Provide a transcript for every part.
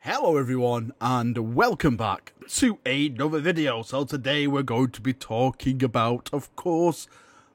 Hello everyone and welcome back to another video. So today we're going to be talking about, of course,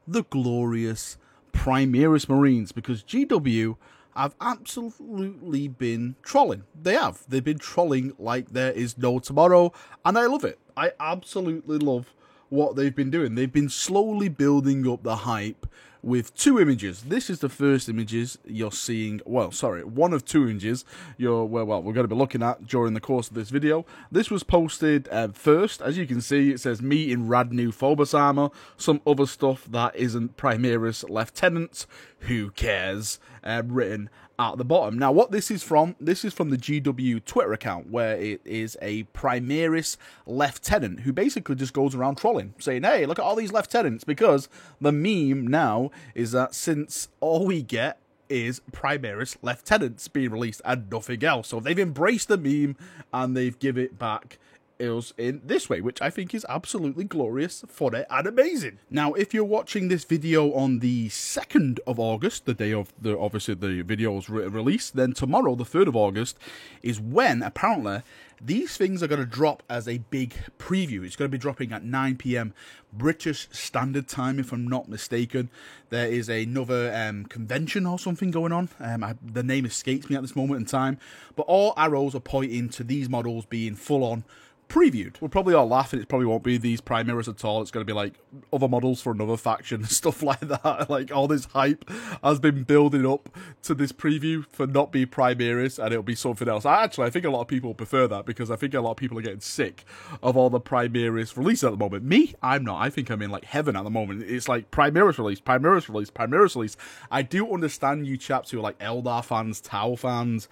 the glorious Primaris Marines, because GW have absolutely been trolling. They've been trolling like there is no tomorrow, and I love it. I absolutely love what they've been doing. They've been slowly building up the hype with two images. This is the first images you're seeing, well, sorry, one of two images we're going to be looking at during the course of this video. This was posted first. As you can see, it says me in rad new Phobos armor, some other stuff that isn't Primaris Lieutenants, who cares, written at the bottom. Now, what this is from the GW Twitter account, where it is a Primaris Lieutenant who basically just goes around trolling, saying, hey, look at all these lieutenants, because the meme now is that since all we get is Primaris Lieutenants being released and nothing else. So they've embraced the meme and they've give it back is in this way, which I think is absolutely glorious, funny, and amazing. Now, if you're watching this video on the 2nd of August, the day of obviously the video was released, then tomorrow, the 3rd of August, is when apparently these things are going to drop as a big preview. It's going to be dropping at 9 PM British Standard Time, if I'm not mistaken. There is another convention or something going on. The name escapes me at this moment in time, but all arrows are pointing to these models being full-on previewed. We're probably all laughing. It probably won't be these Primaris at all. It's going to be like other models for another faction and stuff like that. Like, all this hype has been building up to this preview for not being Primaris, and it'll be something else. I think a lot of people prefer that, because I think a lot of people are getting sick of all the Primaris releases at the moment. Me, I'm not. I think I'm in like heaven at the moment. It's like Primaris release, Primaris release, Primaris release. I do understand you chaps who are like Eldar fans, Tau fans,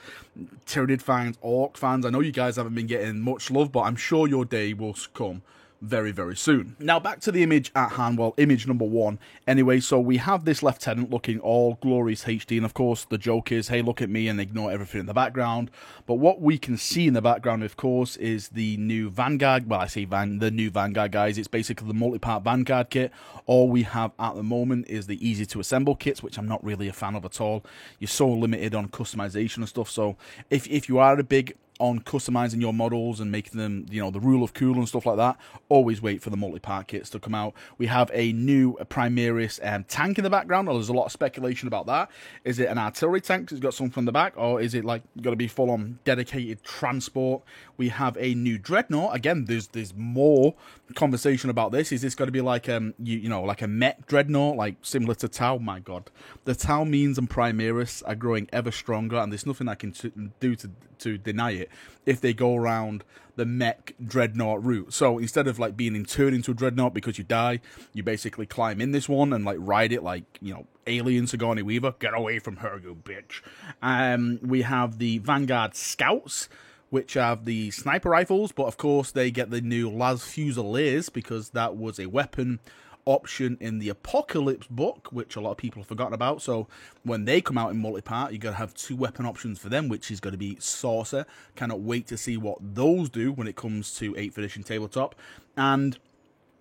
Tyranid fans, Orc fans. I know you guys haven't been getting much love, but I'm sure your day will come very, very soon. Now, back to the image at hand. Well, image number one. Anyway, so we have this lieutenant looking all glorious HD, and of course the joke is, hey, look at me, and ignore everything in the background. But what we can see in the background, of course, is the new Vanguard. Well, I say the new Vanguard, guys. It's basically the multi-part Vanguard kit. All we have at the moment is the easy to assemble kits, which I'm not really a fan of at all. You're so limited on customization and stuff. So if you are a big on customizing your models and making them, you know, the rule of cool and stuff like that, always wait for the multi-part kits to come out. We have a new Primaris tank in the background. There's a lot of speculation about that. Is it an artillery tank? It's got something on the back, or is it like going to be full-on dedicated transport? We have a new dreadnought. Again, there's more conversation about this. Is this going to be like you know, like a mech dreadnought, like similar to Tau? My God, the Tau means and Primaris are growing ever stronger, and there's nothing I can do to deny it if they go around the mech dreadnought route. So instead of like being turned into a dreadnought because you die, you basically climb in this one and like ride it like, you know, Alien Sigourney Weaver. Get away from her, you bitch. We have the Vanguard Scouts, which have the sniper rifles, but of course they get the new Las Fusiliers, because that was a weapon option in the Apocalypse book, which a lot of people have forgotten about. So when they come out in multi-part, you're going to have two weapon options for them, which is going to be Saucer. Cannot wait to see what those do when it comes to 8th edition tabletop. And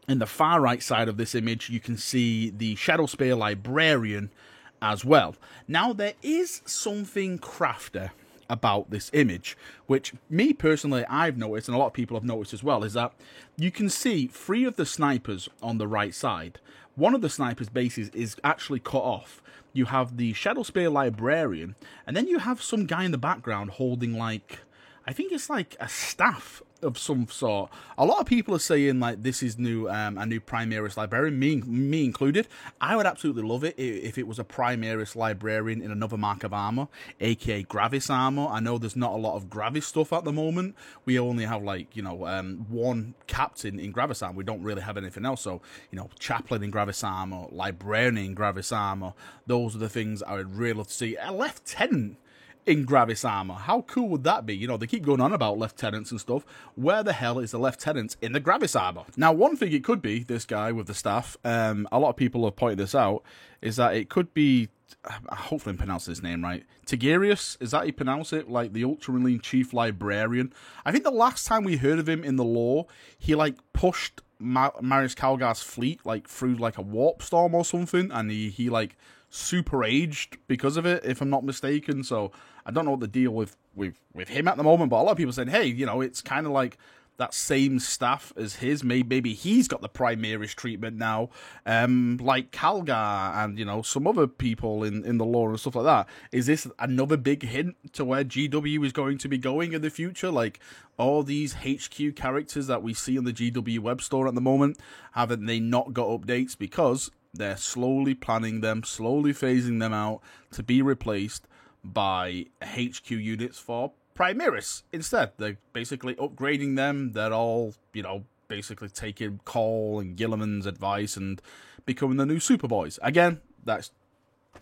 in the far right side of this image, you can see the Shadowspear Librarian as well. Now, there is something crafty about this image, which me personally I've noticed, and a lot of people have noticed as well, is that you can see 3 of the snipers on the right side. One of the snipers' bases is actually cut off. You have the Shadowspear Librarian, and then you have some guy in the background holding, like, I think it's like a staff of some sort. A lot of people are saying like this is new, a new Primaris Librarian, me included. I would absolutely love it if it was a Primaris Librarian in another mark of armor, aka Gravis armor. I know there's not a lot of Gravis stuff at the moment. We only have, like, you know, one captain in Gravis armor. We don't really have anything else. So, you know, chaplain in Gravis armor, Librarian in Gravis armor. Those are the things I would really love to see. A lieutenant in Gravis armor. How cool would that be? You know, they keep going on about lieutenants and stuff. Where the hell is the lieutenant in the Gravis armor? Now, one thing it could be, this guy with the staff, a lot of people have pointed this out, is that it could be, hopefully I'm pronouncing his name right, Tigurius, is that how you pronounce it? Like the Ultramarine Chief Librarian. I think the last time we heard of him in the lore, he like pushed Marius Calgar's fleet like through like a warp storm or something, and he like super aged because of it, if I'm not mistaken. So I don't know what the deal with with him at the moment, but a lot of people saying, hey, you know, it's kind of like that same staff as his. Maybe he's got the Primaris treatment now, like Calgar and, you know, some other people in the lore and stuff like that. Is this another big hint to where GW is going to be going in the future? Like, all these HQ characters that we see on the GW web store at the moment, haven't they not got updates because they're slowly planning them, slowly phasing them out to be replaced by HQ units for Primaris instead? They're basically upgrading them. They're all, you know, basically taking Call and Gilliman's advice and becoming the new Superboys. Again, that's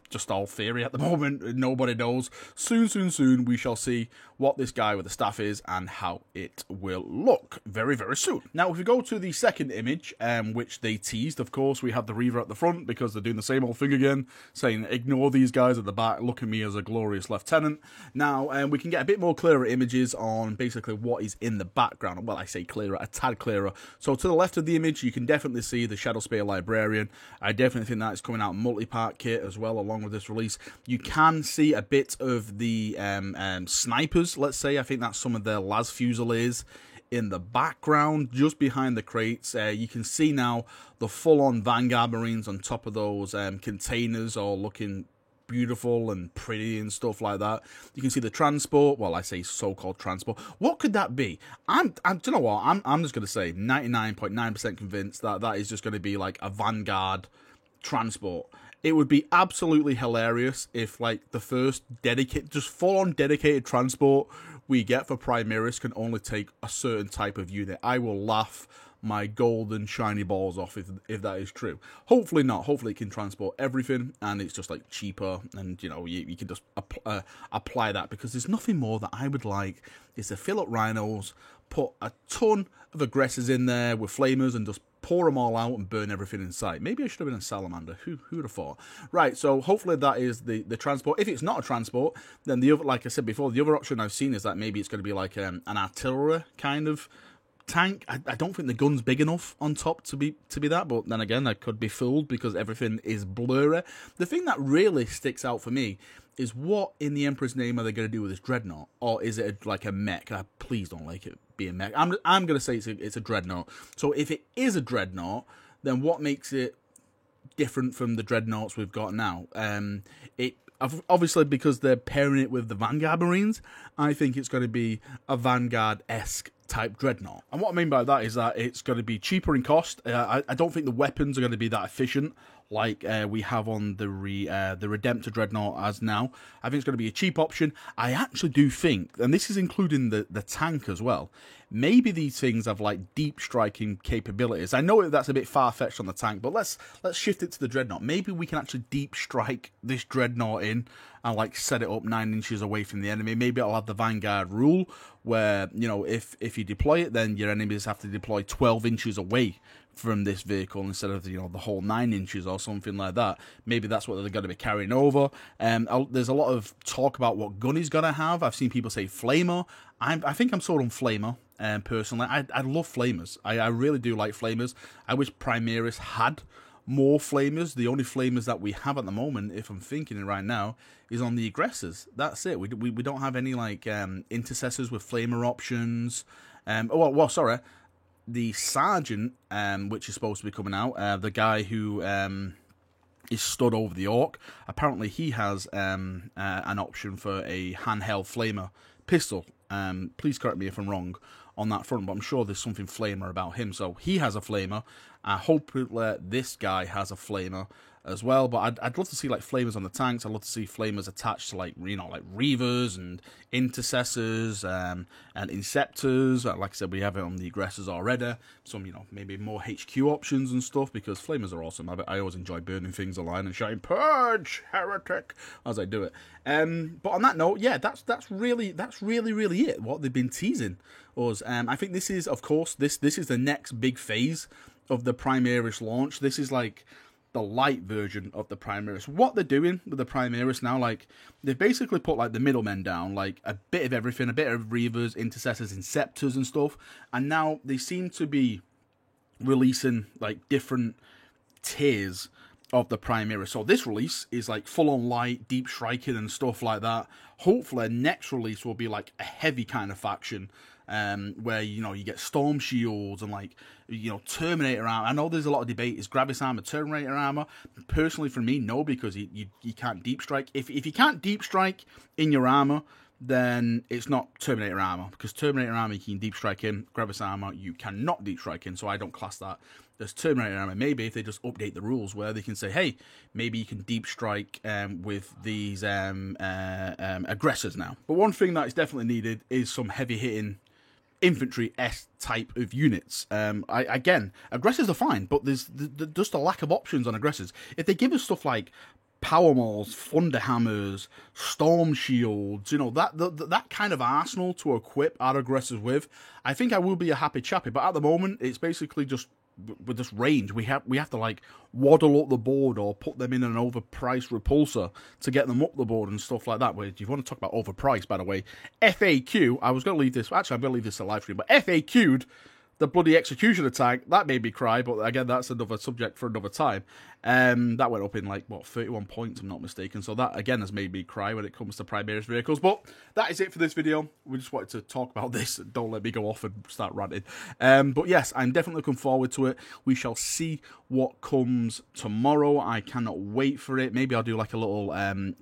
just all theory at the moment. Nobody knows. Soon, we shall see what this guy with the staff is and how it will look very, very soon. Now, if we go to the second image, which they teased, of course, we have the Reaver at the front because they're doing the same old thing again, saying, ignore these guys at the back, look at me as a glorious lieutenant. Now, we can get a bit more clearer images on basically what is in the background. Well, I say clearer, a tad clearer. So to the left of the image, you can definitely see the Shadowspear Librarian. I definitely think that is coming out multi-part kit as well, along with this release. You can see a bit of the snipers, let's say. I think that's some of their Las Fusiliers in the background, just behind the crates. You can see now the full-on Vanguard Marines on top of those containers, all looking beautiful and pretty and stuff like that. You can see the transport. Well, I say so-called transport. What could that be? Do you know what? I'm just going to say 99.9% convinced that that is just going to be like a Vanguard transport. It would be absolutely hilarious if, like, the first just full-on dedicated transport we get for Primaris can only take a certain type of unit. I will laugh my golden shiny balls off if that is true. Hopefully not. Hopefully it can transport everything and it's just, like, cheaper and, you know, you can just apply that, because there's nothing more that I would like is to fill up rhinos, put a ton of aggressors in there with flamers and just pour them all out and burn everything in sight. Maybe I should have been a salamander. Who would have thought? Right, so hopefully that is the transport. If it's not a transport, then the other, like I said before, the other option I've seen is that maybe it's going to be like an artillery kind of tank. I don't think the gun's big enough on top to be that, but then again, I could be fooled because everything is blurry. The thing that really sticks out for me is, what in the Emperor's name are they going to do with this dreadnought? Or is it like a mech? Please don't like it be a mech. I'm going to say it's a dreadnought. So if it is a dreadnought, then what makes it different from the dreadnoughts we've got now? It obviously, because they're pairing it with the Vanguard Marines, I think it's going to be a Vanguard-esque type dreadnought. And what I mean by that is that it's going to be cheaper in cost. I don't think the weapons are going to be that efficient like we have on the Redemptor Dreadnought as now. I think it's going to be a cheap option. I actually do think, and this is including the tank as well, maybe these things have like deep striking capabilities. I know that's a bit far-fetched on the tank, but let's shift it to the Dreadnought. Maybe we can actually deep strike this Dreadnought in and like set it up 9 inches away from the enemy. Maybe it'll have the Vanguard rule where, you know, if you deploy it, then your enemies have to deploy 12 inches away from this vehicle instead of, you know, the whole 9 inches or something like that. Maybe that's what they're going to be carrying over. There's a lot of talk about what gun he's going to have. I've seen people say Flamer. I think I'm sold on Flamer. Personally, I love flamers. I really do like flamers. I wish Primaris had more flamers. The only flamers that we have at the moment, if I'm thinking it right now, is on the aggressors. That's it. We don't have any like intercessors with flamer options. Sorry, the sergeant, which is supposed to be coming out, the guy who is stood over the orc. Apparently, he has an option for a handheld flamer pistol. Please correct me if I'm wrong on that front, but I'm sure there's something flamer about him. So he has a flamer. I hope this guy has a flamer as well, but I'd love to see like flamers on the tanks. I'd love to see flamers attached to like, you know, like Reavers and Intercessors and Inceptors. Like I said, we have it on the aggressors already. Some, you know, maybe more HQ options and stuff, because flamers are awesome. I always enjoy burning things alive and shouting "Purge, heretic" as I do it. But on that note, yeah, that's really it. What they've been teasing us. I think this is, of course, this is the next big phase of the Primaris launch. This is like the light version of the Primaris. What they're doing with the Primaris now, like, they've basically put like the middlemen down, like a bit of everything, a bit of Reavers, Intercessors, Inceptors and stuff, and now they seem to be releasing like different tiers of the Primaris. So this release is like full on light, deep striking and stuff like that. Hopefully next release will be like a heavy kind of faction, where, you know, you get Storm Shields and, like, you know, Terminator armor. I know there's a lot of debate, is Gravis armor Terminator armor? Personally, for me, no, because you can't deep strike. If you can't deep strike in your armor, then it's not Terminator armor, because Terminator armor you can deep strike in, Gravis armor you cannot deep strike in, so I don't class that as Terminator armor. Maybe if they just update the rules where they can say, hey, maybe you can deep strike with these aggressors now. But one thing that is definitely needed is some heavy hitting infantry S type of units. Again, aggressors are fine, but there's just a lack of options on aggressors. If they give us stuff like Power Mauls, Thunder Hammers, Storm Shields, you know, that kind of arsenal to equip our aggressors with, I think I will be a happy chappy. But at the moment, it's basically just with this range, we have to like waddle up the board or put them in an overpriced repulsor to get them up the board and stuff like that. Where if you want to talk about overpriced, by the way, FAQ, I was going to leave this, actually I'm going to leave this a live stream, but FAQ'd the bloody executioner tank. That made me cry, but again, that's another subject for another time. That went up in, like, what, 31 points, I'm not mistaken. So that, again, has made me cry when it comes to Primaris vehicles. But that is it for this video. We just wanted to talk about this. Don't let me go off and start ranting. But yes, I'm definitely looking forward to it. We shall see what comes tomorrow. I cannot wait for it. Maybe I'll do like a little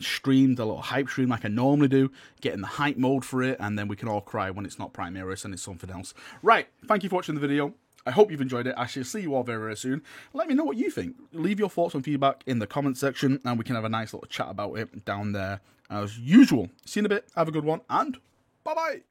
stream, a little hype stream like I normally do, get in the hype mode for it, and then we can all cry when it's not Primaris and it's something else. Right, thank you for watching the video. I hope you've enjoyed it. I shall see you all very, very soon. Let me know what you think. Leave your thoughts and feedback in the comment section, and we can have a nice little chat about it down there as usual. See you in a bit. Have a good one, and bye-bye.